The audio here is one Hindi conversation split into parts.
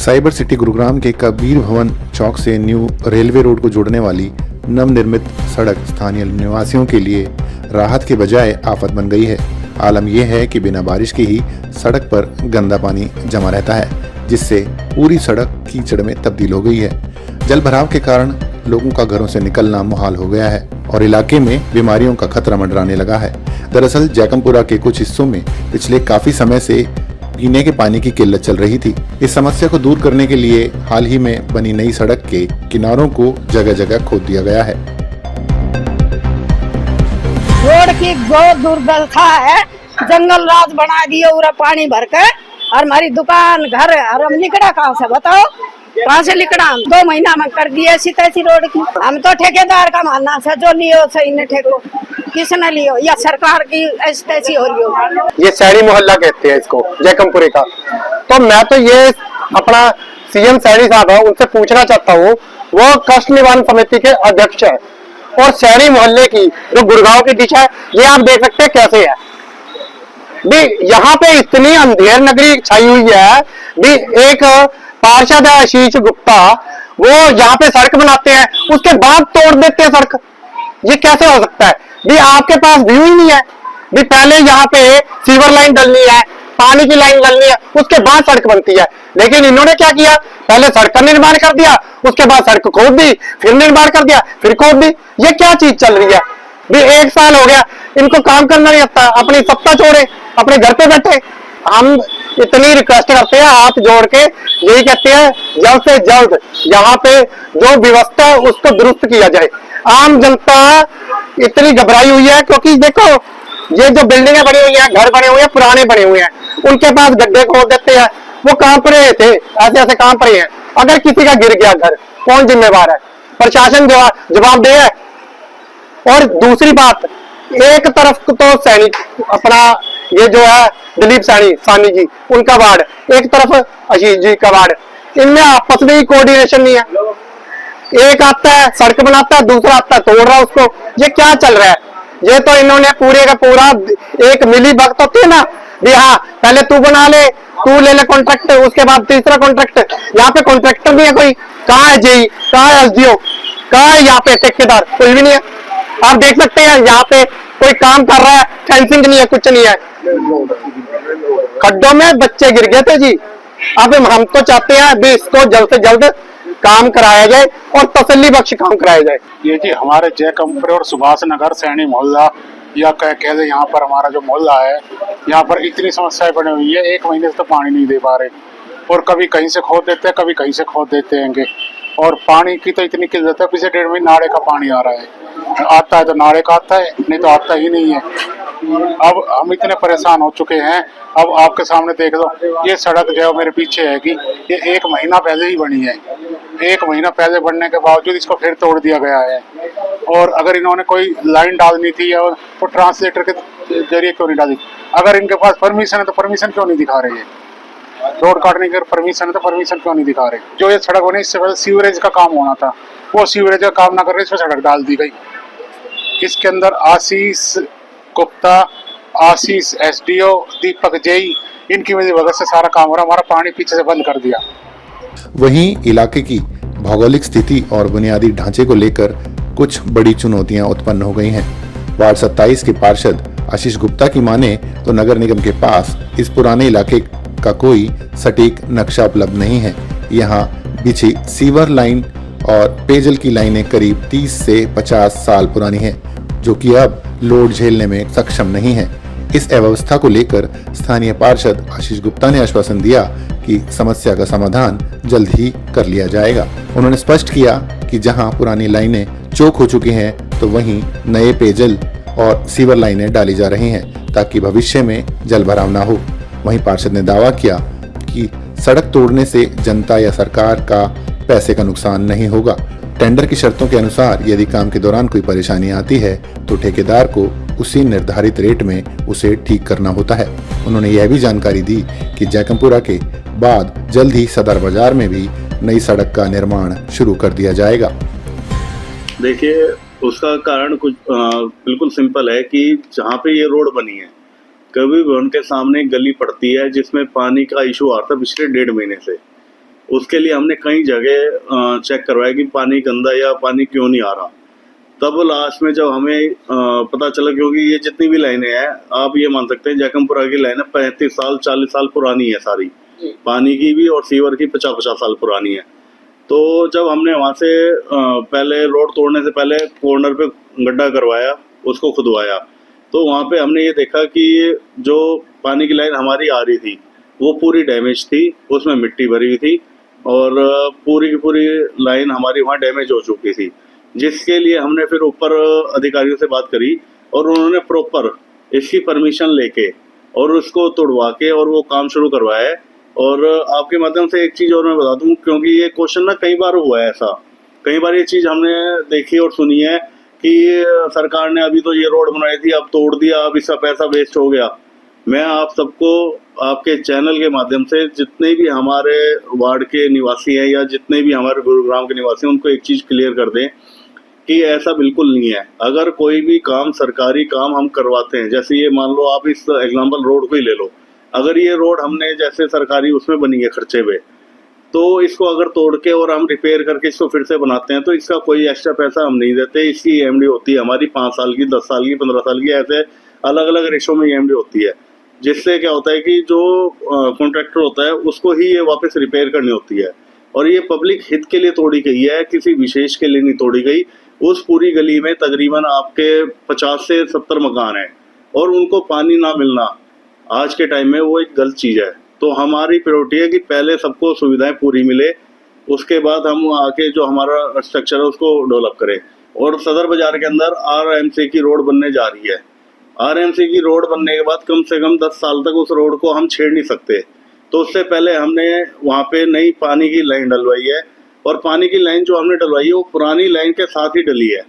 साइबर सिटी गुरुग्राम के कबीर भवन चौक से न्यू रेलवे रोड को जोड़ने वाली नवनिर्मित सड़क स्थानीय निवासियों के लिए राहत के बजाय आफत बन गई है। आलम यह है कि बिना बारिश के ही सड़क पर गंदा पानी जमा रहता है, जिससे पूरी सड़क कीचड़ में तब्दील हो गई है। जल भराव के कारण लोगों का घरों से निकलना मुहाल हो गया है और इलाके में बीमारियों का खतरा मंडराने लगा है। दरअसल जैकमपुरा के कुछ हिस्सों में पिछले काफी समय से पीने के पानी की किल्लत चल रही थी। इस समस्या को दूर करने के लिए हाल ही में बनी नई सड़क के किनारों को जगह जगह खोद दिया गया है। रोड की बहुत दुर्दशा है, जंगल राज बना दिए पूरा पानी भर के, और हमारी दुकान घर और हम निकला कहाँ से बताओ, कहाँ से निकला? 2 महीना में कर दिए ऐसी तैसी रोड की। हम तो ठेकेदार का मानना है, जो लियो सही ने ठेको, किसने लियो या सरकार की ऐसी तैसी हो रही हो। ये शहरी मोहल्ला कहते हैं इसको, जैकमपुरे का। तो मैं तो ये अपना सीएम शहरी साहब है उनसे पूछना चाहता हूँ, वो कष्ट निवारण समिति के अध्यक्ष है और शहरी मोहल्ले की जो गुड़गांव की दिशा है, ये आप देख सकते हैं कैसे है भी। यहाँ पे इतनी अंधेर नगरी छाई हुई है भी। एक पार्षद है आशीष गुप्ता, वो यहाँ पे सड़क बनाते हैं, उसके बाद तोड़ देते हैं सड़क। ये कैसे हो सकता है भी? आपके पास व्यू ही नहीं है भी। पहले यहाँ पे सीवर लाइन डलनी है, पानी की लाइन डलनी है, उसके बाद सड़क बनती है। लेकिन इन्होंने क्या किया, पहले सड़क का निर्माण कर दिया, उसके बाद सड़क खोद दी, फिर निर्माण कर दिया, फिर खोद दी। ये क्या चीज चल रही है भी? 1 साल हो गया इनको काम करना नहीं आता, अपनी सत्ता छोड़े अपने घर पे बैठे। हम इतनी रिक्वेस्ट करते हैं हाथ जोड़ के, यही कहते हैं जल्द से जल्द यहाँ पे जो व्यवस्था है उसको दुरुस्त किया जाए। आम जनता इतनी घबराई हुई है क्योंकि देखो ये जो बिल्डिंगें बनी हुई हैं, घर बने हुए हैं, पुराने बने हुए हैं, उनके पास गड्ढे खोद देते हैं। वो कहाँ पर थे, ऐसे ऐसे कहाँ पर हैं। अगर किसी का गिर गया घर, कौन जिम्मेवार है? प्रशासन जवाबदेह है। और दूसरी बात, एक तरफ तो सैनिक अपना ये जो है दिलीप सानी जी उनका वार्ड, एक तरफ आशीष जी का वार्ड, इनमें आपस में ही कोऑर्डिनेशन नहीं है। एक आता है सड़क बनाता है, दूसरा आता है तोड़ रहा है उसको। ये क्या चल रहा है? ये तो इन्होंने पूरे का पूरा एक मिली भगत होती है ना भी, हाँ पहले तू बना ले, तू ले ले कॉन्ट्रैक्ट, उसके बाद तीसरा कॉन्ट्रैक्ट। यहाँ पे कॉन्ट्रैक्टर नहीं है कोई। कहाँ है जेई, कहाँ है एसडीओ, कहाँ है यहाँ पे ठेकेदार? कोई भी नहीं है। आप देख सकते हैं यहाँ पे कोई काम कर रहा है, फेंसिंग नहीं है, कुछ नहीं है। खड्डों में बच्चे गिर गए थे जी। अब हम तो चाहते हैं भी इसको जल्द से जल्द काम कराया जाए और तसल्ली बख्श काम कराया जाए। ये जी हमारे जयकमपुर और सुभाष नगर सैनी मोहल्ला या कह दे, यहाँ पर हमारा जो मोहल्ला है, यहाँ पर इतनी समस्याएं बनी हुई है। 1 महीने से तो पानी नहीं दे पा रहे और कभी कहीं से खोद देते हैं, कभी कहीं से खोद देते हैं। और पानी की तो इतनी किल्लत है, पिछले 1.5 महीने नाले का पानी आ रहा है, आता है तो नाले का आता है, नहीं तो आता ही नहीं है। अब हम इतने परेशान हो चुके हैं। अब आपके सामने देख लो, ये सड़क जो मेरे पीछे है कि ये 1 महीना पहले ही बनी है। 1 महीना पहले बनने के बावजूद इसको फिर तोड़ दिया गया है। और अगर इन्होंने कोई लाइन डालनी थी तो ट्रांसलेटर के जरिए क्यों नहीं डाली? अगर इनके पास परमिशन है तो परमिशन क्यों नहीं दिखा रहे हैं? रोड काटने की परमिशन है तो परमिशन क्यों नहीं दिखा रहे? जो ये सड़क बनी इससे पहले सीवरेज का काम होना था, वो सीवरेज का काम ना करके इसमें सड़क डाल दी गई। इसके अंदर आशीष गुप्ता, आशीष एसडीओ, दीपक जेई, इनकी वजह से सारा काम हो रहा। हमारा पानी पीछे से बंद कर दिया। वहीं इलाके की भौगोलिक स्थिति और बुनियादी ढांचे को लेकर कुछ बड़ी चुनौतियां उत्पन्न हो गई हैं। वार्ड 27 के पार्षद आशीष गुप्ता की माने तो नगर निगम के पास इस पुराने इलाके का कोई सटीक नक्शा उपलब्ध नहीं है। यहाँ बिछी सीवर लाइन और पेयजल की लाइनें करीब 30 से 50 साल पुरानी हैं, जो कि अब लोड झेलने में सक्षम नहीं है। इस अव्यवस्था को लेकर स्थानीय पार्षद आशीष गुप्ता ने आश्वासन दिया कि समस्या का समाधान जल्द ही कर लिया जाएगा। उन्होंने स्पष्ट किया कि जहां पुरानी लाइनें चौक हो चुकी हैं तो वहीं नए पेयजल और सीवर लाइनें डाली जा रही हैं ताकि भविष्य में जल भराव न हो। वहीं पार्षद ने दावा किया कि सड़क तोड़ने से जनता या सरकार का पैसे का नुकसान नहीं होगा। टेंडर की शर्तों के अनुसार यदि काम के दौरान कोई परेशानी आती है तो ठेकेदार को उसी निर्धारित रेट में उसे ठीक करना होता है। उन्होंने यह भी जानकारी दी कि जैकमपुरा के बाद जल्द ही सदर बाजार में भी नई सड़क का निर्माण शुरू कर दिया जाएगा। देखिए, उसका कारण कुछ बिल्कुल सिंपल है कि जहाँ पे ये रोड बनी है, कबीर भवन के सामने गली पड़ती है जिसमें पानी का इशू आ रहा था पिछले 1.5 महीने से। उसके लिए हमने कई जगह चेक करवाया कि पानी गंदा या पानी क्यों नहीं आ रहा। तब लास्ट में जब हमें पता चला, क्योंकि ये जितनी भी लाइनें हैं आप ये मान सकते हैं जैकमपुरा की लाइनें 35 साल 40 साल पुरानी है सारी, पानी की भी और सीवर की 50-50 साल पुरानी है। तो जब हमने वहाँ से पहले रोड तोड़ने से पहले कॉर्नर पे गड्ढा करवाया, उसको खुदवाया, तो वहाँ पे हमने ये देखा कि जो पानी की लाइन हमारी आ रही थी वो पूरी डैमेज थी, उसमें मिट्टी भरी हुई थी और पूरी की पूरी लाइन हमारी वहाँ डैमेज हो चुकी थी। जिसके लिए हमने फिर ऊपर अधिकारियों से बात करी और उन्होंने प्रॉपर इसकी परमिशन लेके और उसको तोड़वा के और वो काम शुरू करवाया है। और आपके माध्यम से एक चीज़ और मैं बता दूं, क्योंकि ये क्वेश्चन ना कई बार हुआ है ऐसा, कई बार ये चीज़ हमने देखी और सुनी है कि सरकार ने अभी तो ये रोड बनाई थी, अब तोड़ दिया, अब इसका पैसा वेस्ट हो गया। मैं आप सबको आपके चैनल के माध्यम से जितने भी हमारे वार्ड के निवासी हैं या जितने भी हमारे गुरुग्राम के निवासी हैं उनको एक चीज़ क्लियर कर दें कि ऐसा बिल्कुल नहीं है। अगर कोई भी काम सरकारी काम हम करवाते हैं, जैसे ये मान लो आप इस एग्जाम्पल रोड को ही ले लो, अगर ये रोड हमने जैसे सरकारी उसमें बनी है खर्चे पे, तो इसको अगर तोड़ के और हम रिपेयर करके इसको फिर से बनाते हैं तो इसका कोई एक्स्ट्रा पैसा हम नहीं देते। इसकी EMD होती है हमारी 5 साल की, 10 साल की, 15 साल की, ऐसे अलग अलग रेशो में EMD होती है। जिससे क्या होता है कि जो कॉन्ट्रैक्टर होता है उसको ही ये वापस रिपेयर करनी होती है। और ये पब्लिक हित के लिए तोड़ी गई है, किसी विशेष के लिए नहीं तोड़ी गई। उस पूरी गली में तकरीबन आपके 50 से 70 मकान हैं और उनको पानी ना मिलना आज के टाइम में वो एक गलत चीज़ है। तो हमारी प्रायोरिटी है कि पहले सबको सुविधाएं पूरी मिले, उसके बाद हम आके जो हमारा स्ट्रक्चर है उसको डेवलप करें। और सदर बाजार के अंदर RMC की रोड बनने जा रही है। RMC की रोड बनने के बाद कम से कम 10 साल तक उस रोड को हम छेड़ नहीं सकते। तो उससे पहले हमने वहाँ पे नई पानी की लाइन डलवाई है और पानी की लाइन जो हमने डलवाई है वो पुरानी लाइन के साथ ही डली है।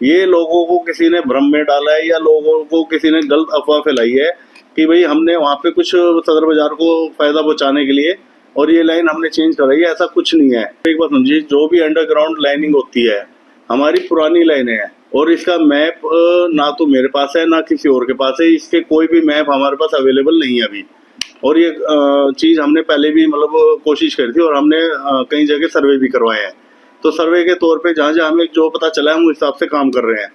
ये लोगों को किसी ने भ्रम में डाला है या लोगों को किसी ने गलत अफवाह फैलाई है कि भाई हमने वहाँ पे कुछ सदर बाजार को फायदा पहुँचाने के लिए और ये लाइन हमने चेंज कराई है, ऐसा कुछ नहीं है। एक बात समझिए, जो भी अंडरग्राउंड लाइनिंग होती है हमारी पुरानी लाइनें हैं और इसका मैप ना तो मेरे पास है ना किसी और के पास है, इसके कोई भी मैप हमारे पास अवेलेबल नहीं है अभी। और ये चीज़ हमने पहले भी मतलब कोशिश करी थी और हमने कई जगह सर्वे भी करवाए हैं। तो सर्वे के तौर पे जहाँ जहाँ हमें जो पता चला है हम उस हिसाब से काम कर रहे हैं।